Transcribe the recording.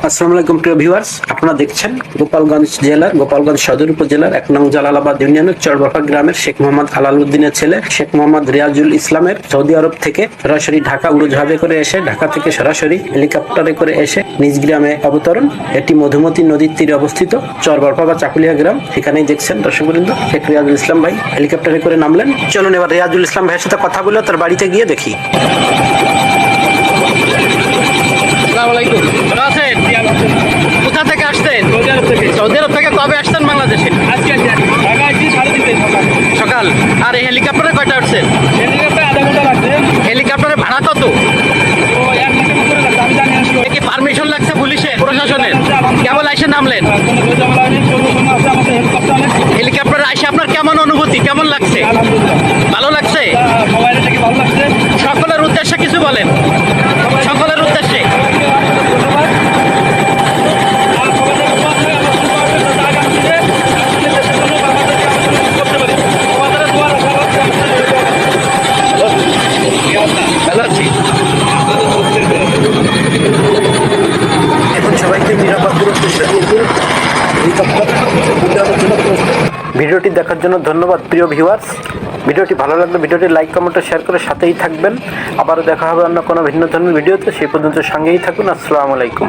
আসসালামু আলাইকুম প্রিয় ভিউয়ার্স, আপনারা দেখছেন গোপালগঞ্জ জেলার গোপালগঞ্জ সদর উপজেলার ১ নং জালালাবাদ ইউনিয়নের চরবাফা গ্রামের শেখ মোহাম্মদ আলালউদ্দিনের ছেলে শেখ মোহাম্মদ রিয়াজুল ইসলামের সৌদি আরব থেকে সরাসরি ঢাকা উড়োজাহাজে করে এসে ঢাকা থেকে সরাসরি হেলিকপ্টারে করে এসে নিজ গ্রামে অবতরণ। এটি মধুমতি নদীর তীরে অবস্থিত চরবাফা বা চাকুলিয়া গ্রাম। সেখানেই দেখছেন দর্শকবৃন্দ, শেখ রিয়াজুল ইসলাম ভাই হেলিকপ্টারে করে নামলেন। চলুন এবার রিয়াজুল ইসলাম ভাইয়ের সাথে কথা বলে তার বাড়িতে গিয়ে দেখি। কোথা থেকে আসতেন? সৌদি আরব থেকে। কবে আসতেন বাংলাদেশে? সকাল। আর এই হেলিকপ্টারে কয়টা উঠছেন? হেলিকপ্টারে ভাড়া কত? কি পারমিশন লাগছে পুলিশের, প্রশাসনের? কেবল এসে নামলেন? হেলিকপ্টারে এসে আপনার কেমন অনুভূতি, কেমন লাগছে? ভালো লাগছে? সকলের উদ্দেশ্যে কিছু বলেন, সকলের উদ্দেশ্যে। এখন সবাইকে নিরাপদ দূরত্বে ভিডিওটি দেখার জন্য ধন্যবাদ প্রিয় ভিউয়ার্স। ভিডিওটি ভালো লাগলে ভিডিওটি লাইক, কমেন্ট ও শেয়ার করে সাথেই থাকবেন। আবারও দেখা হবে অন্য কোনো ভিন্ন ধরনের ভিডিওতে। সেই পর্যন্ত সঙ্গেই থাকুন। আসসালামু আলাইকুম।